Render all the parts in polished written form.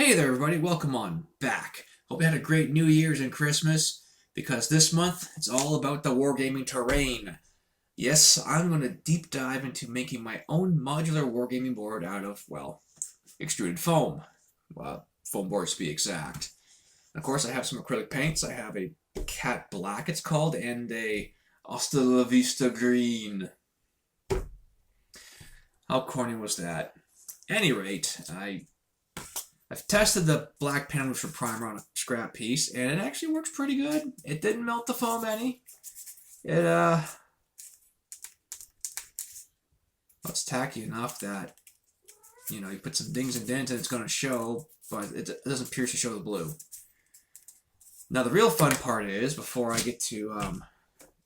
Hey there, everybody. Welcome on back. Hope you had a great New Year's and Christmas, because this month it's all about the wargaming terrain. Yes, I'm going to deep dive into making my own modular wargaming board out of, well, extruded foam. Well, foam boards to be exact. And of course, I have some acrylic paints. I have a cat black, it's called, and a Hasta la Vista green. How corny was that? At any rate, I've tested the black paint for primer on a scrap piece, and it actually works pretty good. It didn't melt the foam any. It's tacky enough that, you put some dings and dents and it's going to show, but it doesn't pierce to show the blue. Now the real fun part is, before I get to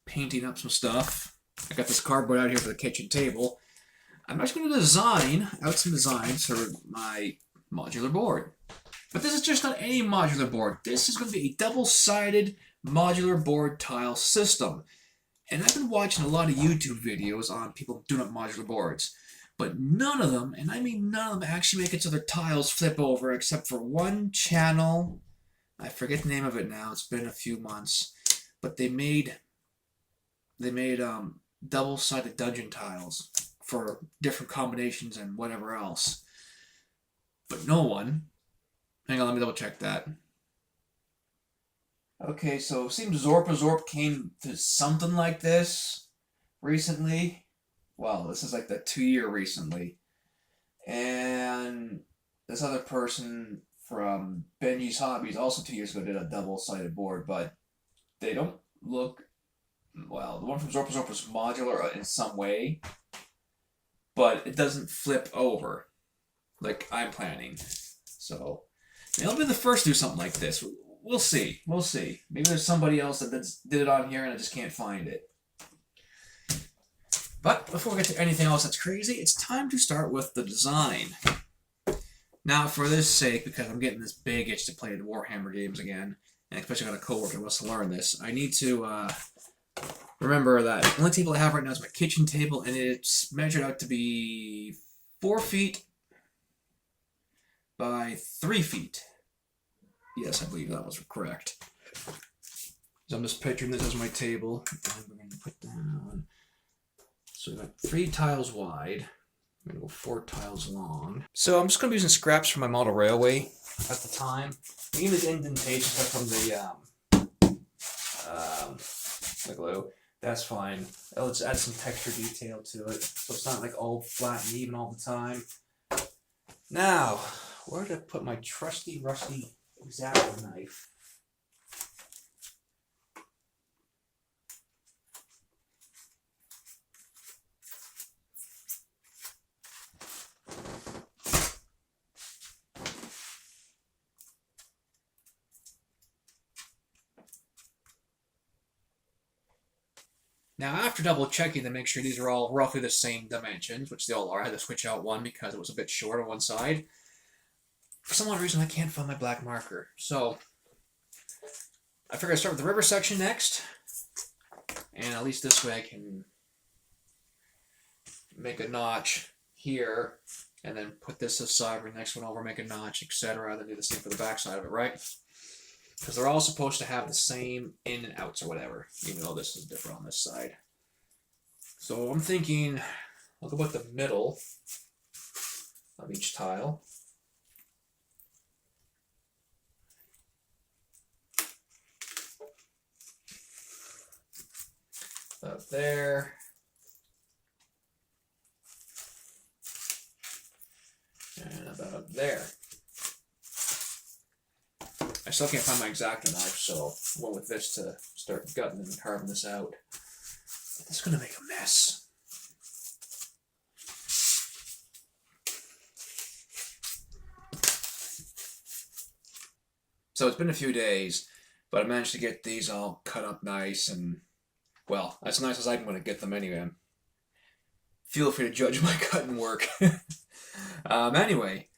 painting up some stuff, I got this cardboard out here for the kitchen table. I'm actually going to design out some designs for my modular board. But this is just not any modular board. This is going to be a double-sided modular board tile system. And I've been watching a lot of YouTube videos on people doing up modular boards. But none of them, and I mean none of them, actually make it so their tiles flip over, except for one channel. I forget the name of it now. It's been a few months. But they made double-sided dungeon tiles for different combinations and whatever else. But no one. Hang on, let me double check that. Okay, so it seems Zorp came to something like this recently. Well, this is like the 2-year recently. And this other person from Benji's Hobbies also 2 years ago did a double-sided board, but they don't look, well, the one from Zorp was modular in some way, but it doesn't flip over like I'm planning. So maybe I'll be the first to do something like this. We'll see. We'll see. Maybe there's somebody else that did it on here and I just can't find it. But before we get to anything else that's crazy, it's time to start with the design. Now, for this sake, because I'm getting this big itch to play the Warhammer games again, and especially got a coworker who wants to learn this, I need to remember that the only table I have right now is my kitchen table, and it's measured out to be 4 feet by 3 feet. Yes, I believe that was correct. So I'm just picturing this as my table. And we're going to put down. So we've got 3 tiles wide. I'm going to go 4 tiles long. So I'm just going to be using scraps from my model railway at the time. Even the indentation stuff from the glue. That's fine. Let's add some texture detail to it, so it's not like all flat and even all the time. Now, where did I put my trusty, rusty X-Acto knife? Now, after double checking to make sure these are all roughly the same dimensions, which they all are, I had to switch out one because it was a bit short on one side. For some odd reason, I can't find my black marker. So, I figured I'd start with the river section next. And at least this way I can make a notch here, and then put this aside, bring the next one over, make a notch, etc. Then do the same for the back side of it, right? Because they're all supposed to have the same in and outs or whatever, even though this is different on this side. So I'm thinking I'll go about the middle of each tile. About there. And about there. I still can't find my X-Acto knife, so I went with this to start gutting and carving this out. This is going to make a mess. So it's been a few days, but I managed to get these all cut up nice, and, well, as nice as I'm going to get them anyway. Feel free to judge my cutting work. Anyway,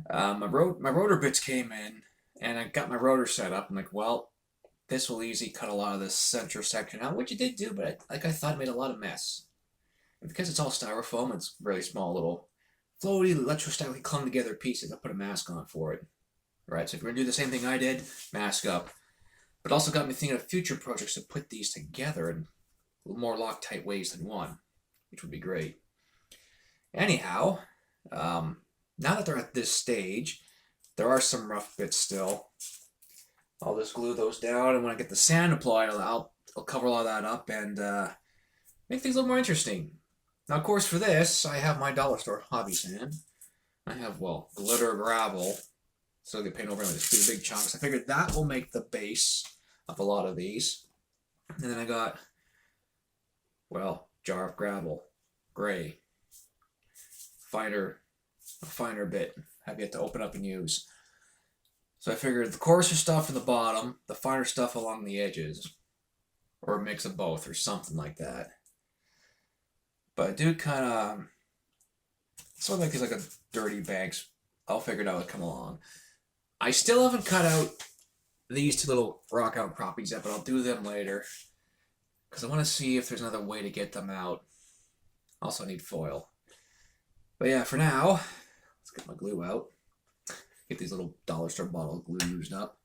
my rotor bits came in, and I got my rotor set up. I'm like, well, this will easily cut a lot of this center section out, which it did do, but I thought it made a lot of mess. And because it's all styrofoam, it's really small little floaty, electrostatically clung together pieces. I put a mask on for it. Right, so if you're going to do the same thing I did, mask up. But also got me thinking of future projects to put these together in a little more Loctite ways than one, which would be great. Anyhow, now that they're at this stage, there are some rough bits still. I'll just glue those down, and when I get the sand applied, I'll cover all that up and make things a little more interesting. Now, of course, for this, I have my dollar store hobby sand. I have, well, glitter gravel, so they paint over them with these big chunks. I figured that will make the base of a lot of these. And then I got, well, jar of gravel, gray, a finer bit. I've yet to open up and use. So I figured the coarser stuff in the bottom, the finer stuff along the edges, or a mix of both, or something like that. But I do kind of, something like it's like a dirty banks. I'll figure it out as I come along. I still haven't cut out these two little rock outcroppings yet, but I'll do them later because I want to see if there's another way to get them out. Also, I need foil. But yeah, for now, let's get my glue out. Get these little dollar store bottle of glue used up.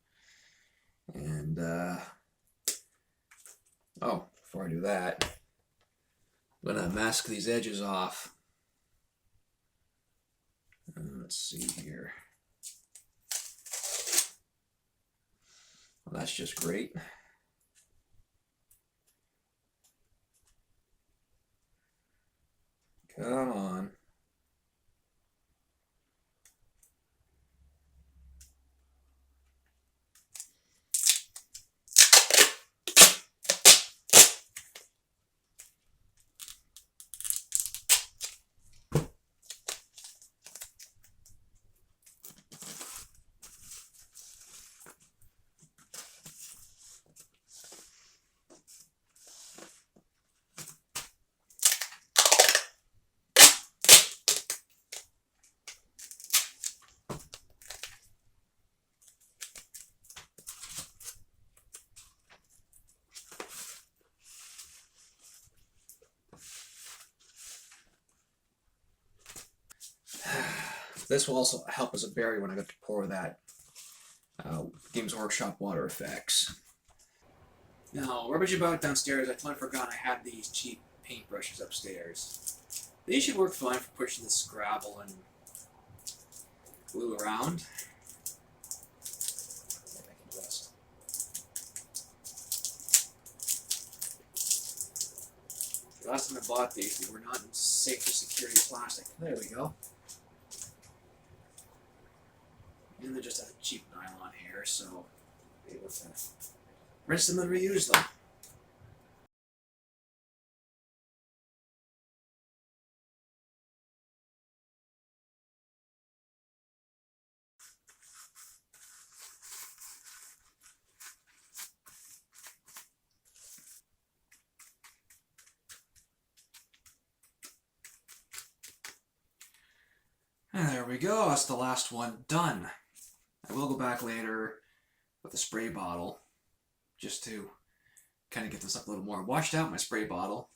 And, oh, before I do that, I'm going to mask these edges off. Let's see here. Well, that's just great. Come on. This will also help as a barrier when I get to pour that Games Workshop water effects. Now, rubbish about downstairs, I totally forgot I had these cheap paintbrushes upstairs. These should work fine for pushing this gravel and glue around. Last time I bought these, they were not in safety security plastic. There we go. And they're just a cheap nylon here, so be able to rinse them and reuse them. And there we go, that's the last one done. I will go back later with a spray bottle just to kind of get this up a little more. Washed out my spray bottle.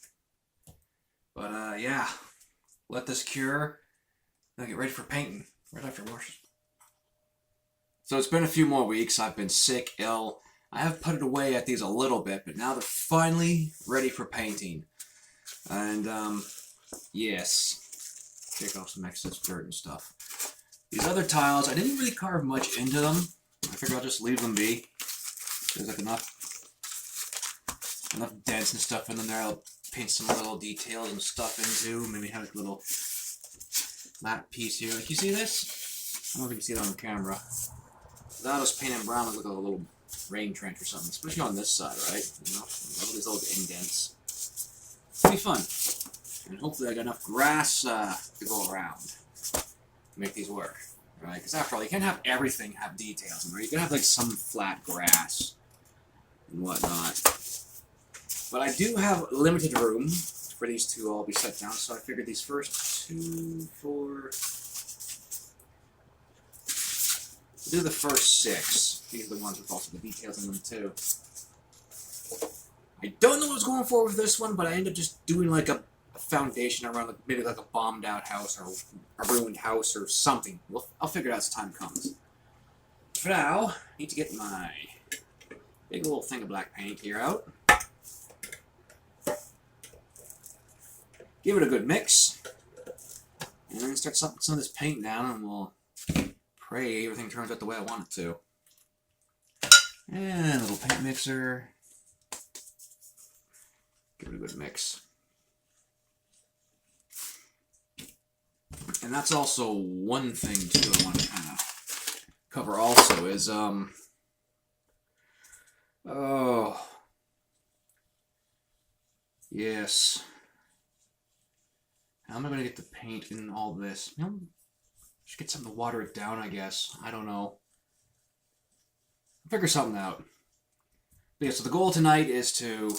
But yeah, let this cure, then get ready for painting right after wash. So it's been a few more weeks. I've been sick, ill. I have put it away at these a little bit, but now they're finally ready for painting. And yes, take off some excess dirt and stuff. These other tiles, I didn't really carve much into them. I figured I'll just leave them be. There's like enough dents and stuff in them there. I'll paint some little details and stuff into. Maybe have like a little flat piece here. Like, you see this? I don't know if you can see it on the camera. That was painted brown, look like a little rain trench or something. Especially on this side, right? You know, all these little indents. It'll be fun. And hopefully I got enough grass to go around to make these work. Right? Because after all, you can't have everything have details in there. You can have like some flat grass and whatnot. But I do have limited room for these to all be set down, so I figured these first 2, 4... do the first 6. These are the ones with also the details in them too. I don't know what I was going for with this one, but I ended up just doing like a foundation around like, maybe like a bombed out house or a ruined house or something. I'll figure it out as time comes. for now, I need to get my big little thing of black paint here out. Give it a good mix. And then start sucking some of this paint down, and we'll pray everything turns out the way I want it to. And a little paint mixer. Give it a good mix. And that's also one thing too I want to kind of cover also is oh yes. How am I going to get the paint in all this? You know, just get something to water it down, I guess. I don't know. I'll figure something out. But yeah, so the goal tonight is to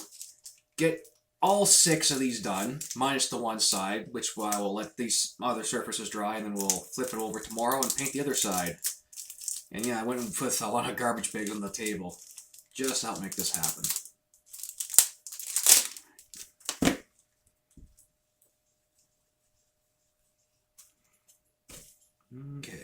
get all 6 of these done, minus the one side, which I will let these other surfaces dry, and then we'll flip it over tomorrow and paint the other side. And yeah, I went and put a lot of garbage bags on the table just to help make this happen. Okay.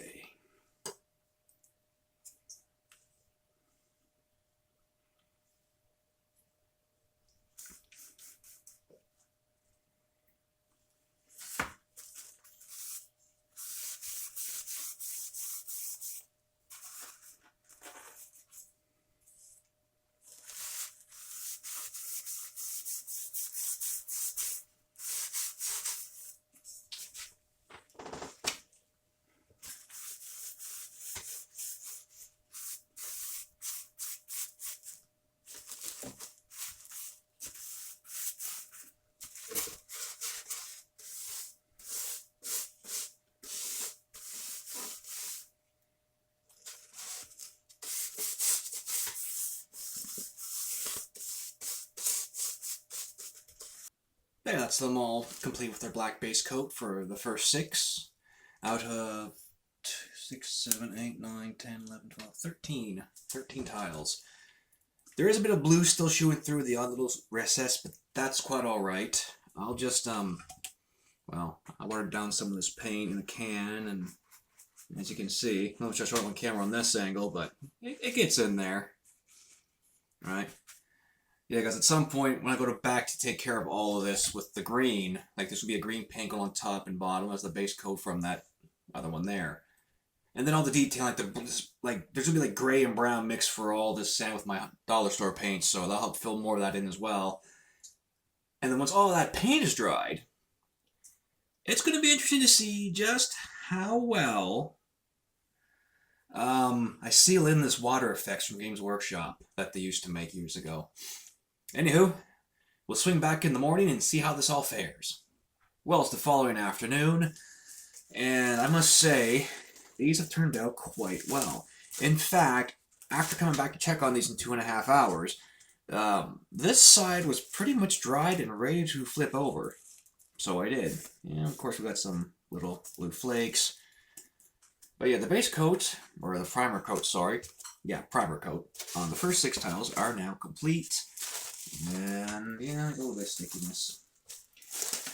There, that's them all complete with their black base coat for the first 6 out of 6, 7, 8, 9, 10, 11, 12, 13. 13 tiles. There is a bit of blue still showing through the odd little recess, but that's quite alright. I'll just, well, I watered down some of this paint in a can, and as you can see, I'm not sure I show it on camera on this angle, but it gets in there. Alright. Yeah, because at some point, when I go back to take care of all of this with the green, like this would be a green paint going on top and bottom as the base coat from that other one there. And then all the detail, there's going to be like gray and brown mixed for all this sand with my dollar store paint, so that'll help fill more of that in as well. And then once all of that paint is dried, it's going to be interesting to see just how well I seal in this water effects from Games Workshop that they used to make years ago. Anywho, we'll swing back in the morning and see how this all fares. Well, it's the following afternoon, and I must say, these have turned out quite well. In fact, after coming back to check on these in 2.5 hours, this side was pretty much dried and ready to flip over. So I did. Yeah, of course we got some little blue flakes. But yeah, the base coat, or the primer coat, sorry. Yeah, primer coat on the first 6 tiles are now complete. And yeah, a little bit of stickiness.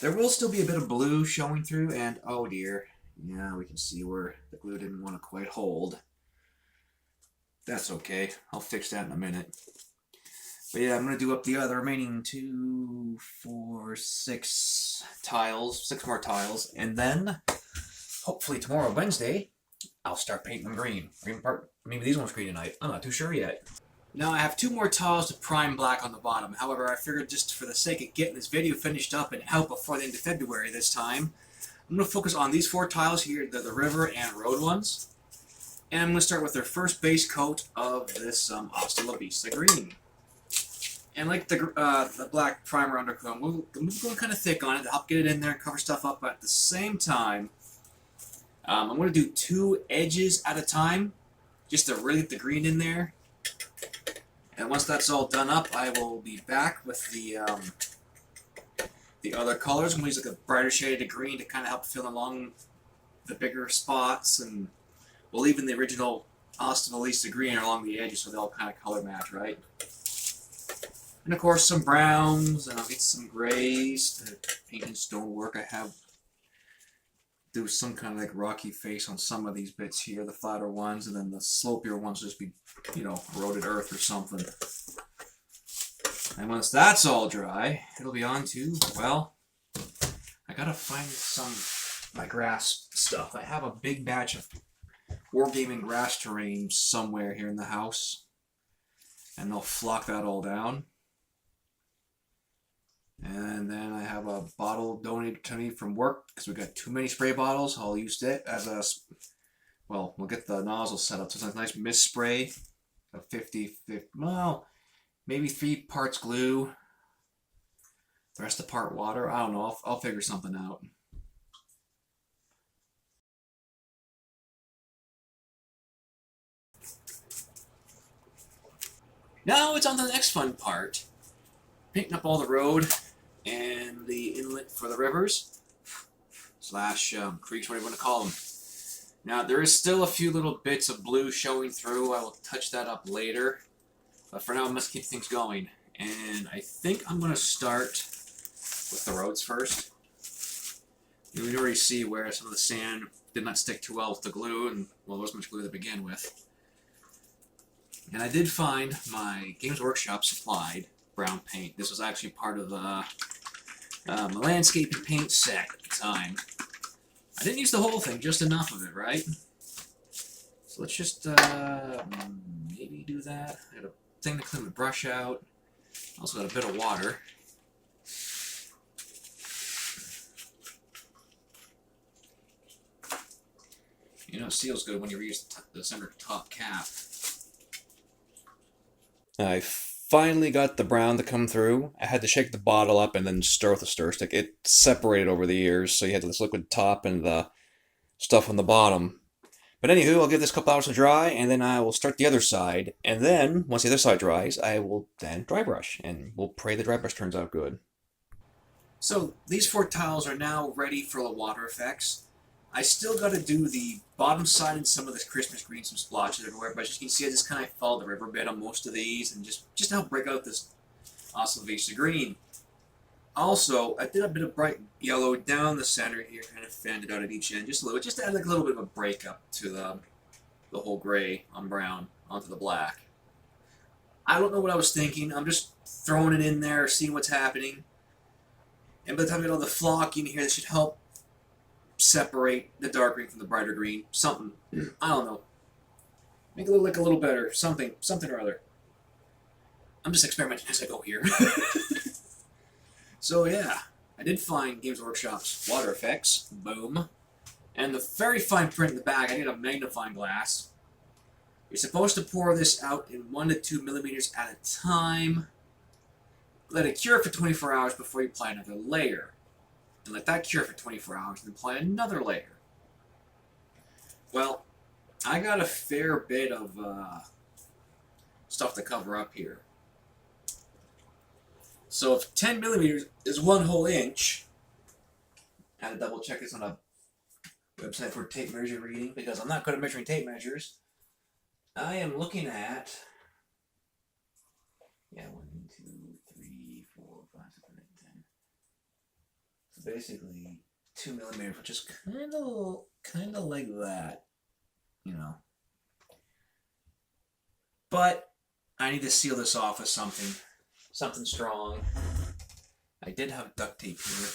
There will still be a bit of blue showing through, and oh dear, yeah, we can see where the glue didn't want to quite hold. That's okay, I'll fix that in a minute. But yeah, I'm going to do up the other remaining 2, 4, 6 tiles, 6 more tiles, and then hopefully tomorrow, Wednesday, I'll start painting them green. Or even maybe these ones green tonight. I'm not too sure yet. Now I have 2 more tiles to prime black on the bottom. However, I figured just for the sake of getting this video finished up and out before the end of February this time, I'm going to focus on these 4 tiles here, the river and road ones. And I'm going to start with their first base coat of this Hasta La Vista green. And like the black primer undercoat, I'm going kind of thick on it to help get it in there and cover stuff up. But at the same time, I'm going to do 2 edges at a time, just to really get the green in there. And once that's all done up, I will be back with the other colors. I'm going to use like a brighter shade of green to kind of help fill along the bigger spots, and we'll leave in the original Hasta La Vista green along the edges so they all kind of color match, right? And of course some browns, and I'll get some grays to paint in stonework. I have do some kind of like rocky face on some of these bits here, the flatter ones, and then the slopier ones just be, you know, eroded earth or something. And once that's all dry, it'll be on to, well, I gotta find some my grass stuff. I have a big batch of wargaming grass terrain somewhere here in the house, and they'll flock that all down. And then I have a bottle donated to me from work because we got too many spray bottles. I'll use it as a, well, we'll get the nozzle set up. So it's a nice mist spray of 50, well, maybe 3 parts glue, the rest a part water. I don't know. I'll figure something out. Now it's on to the next fun part. Painting up all the road and the inlet for the rivers slash creeks, whatever you want to call them. Now there is still a few little bits of blue showing through. I will touch that up later, but for now I must keep things going. And I think I'm going to start with the roads first. You can already see where some of the sand did not stick too well with the glue, and well, there wasn't much glue to begin with. And I did find my Games Workshop supplied brown paint. This was actually part of my landscaping paint set at the time. I didn't use the whole thing, just enough of it, right? So let's just maybe do that. I got a thing to clean the brush out. Also got a bit of water. You know, it seals good when you reuse the center top cap. I finally got the brown to come through. I had to shake the bottle up and then stir with a stir stick. It separated over the years, so you had this liquid top and the stuff on the bottom. But anywho, I'll give this a couple hours to dry, and then I will start the other side. And then, once the other side dries, I will then dry brush, and we'll pray the dry brush turns out good. So, these 4 tiles are now ready for the water effects. I still got to do the bottom side and some of this Christmas green, some splotches everywhere, but as you can see, I just kind of followed the riverbed on most of these and just to help break out this awesome vase of green. Also, I did a bit of bright yellow down the center here, kind of fanned it out at each end, just a little, just to add like a little bit of a breakup to the whole gray on brown onto the black. I don't know what I was thinking. I'm just throwing it in there, seeing what's happening. And by the time I get all the flocking here, this should help separate the dark green from the brighter green. Something. I don't know. Make it look like a little better. Something or other. I'm just experimenting as I go here. So yeah, I did find Games Workshop's water effects. Boom. And the very fine print in the back, I need a magnifying glass. You're supposed to pour this out in 1 to 2 millimeters at a time. Let it cure for 24 hours before you apply another layer. And let that cure for 24 hours, and then apply another layer. Well, I got a fair bit of stuff to cover up here. So if 10 millimeters is 1 whole inch, I had to double check this on a website for tape measure reading because I'm not good at measuring tape measures. I am looking at, yeah, 1, 2, 3, 4, 5, 6, 7, 8, 10. So basically 2 millimeters, which is kind of like that, you know. But I need to seal this off with something strong. I did have duct tape here.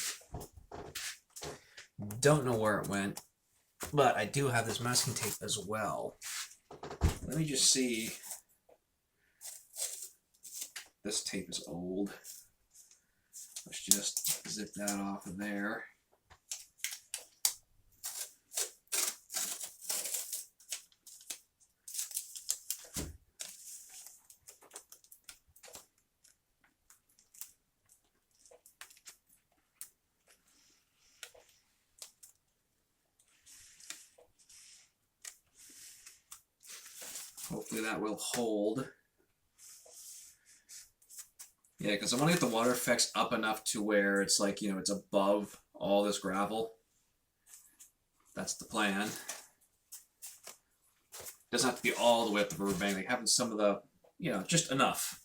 Don't know where it went, but I do have this masking tape as well. Let me just see. This tape is old. Let's just zip that off of there. Hopefully that will hold. Yeah, because I want to get the water effects up enough to where it's like, you know, it's above all this gravel. That's the plan. Doesn't have to be all the way up the riverbank, like having some of the, you know, just enough.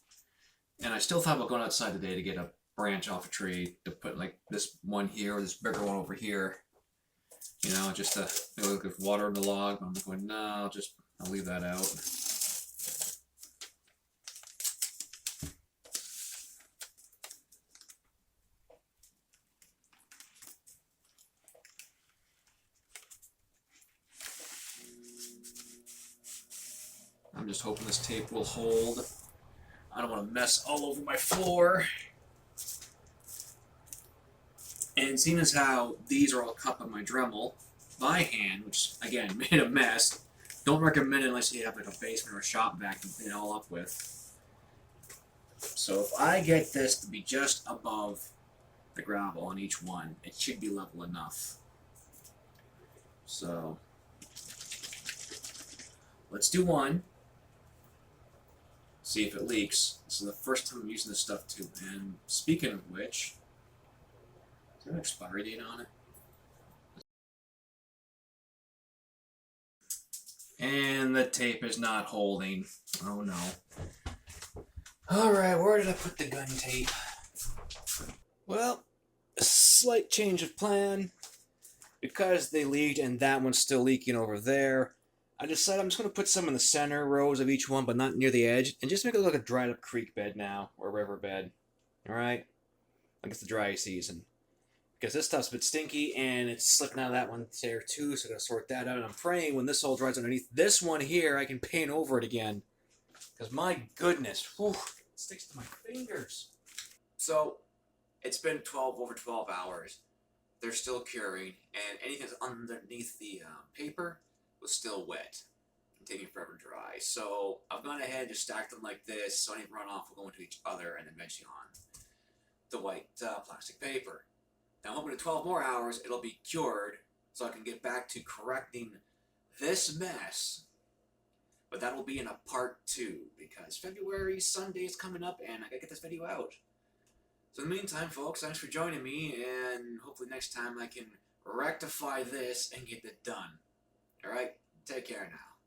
And I still thought about going outside today to get a branch off a tree to put like this one here or this bigger one over here. You know, just to look at water in the log. I'm going, no, I'll leave that out. I'm just hoping this tape will hold. I don't want to mess all over my floor. And seeing as how these are all cut by my Dremel by hand, which again made a mess, don't recommend it unless you have like a basement or a shop vac to clean it all up with. So if I get this to be just above the gravel on each one, it should be level enough. So let's do one. See if it leaks. This is the first time I'm using this stuff too. And speaking of which, is there an expiry date on it? And the tape is not holding. Oh no. Alright, where did I put the gun tape? Well, a slight change of plan. Because they leaked and that one's still leaking over there, I decided I'm just going to put some in the center rows of each one, but not near the edge, and just make it look like a dried up creek bed now, or river bed. Alright? Like it's the dry season. Because this stuff's a bit stinky, and it's slipping out of that one there too, so I gotta sort that out. And I'm praying when this all dries underneath this one here, I can paint over it again. Because my goodness, whew, it sticks to my fingers. So, it's been over 12 hours. They're still curing, and anything that's underneath the paper was still wet and taking forever to dry. So I've gone ahead and just stacked them like this, so any runoff will go into each other and then eventually on the white plastic paper. Now, hoping in 12 more hours it'll be cured, so I can get back to correcting this mess. But that will be in a part 2, because February Sunday is coming up, and I gotta get this video out. So in the meantime, folks, thanks for joining me, and hopefully next time I can rectify this and get it done. Alright? Take care now.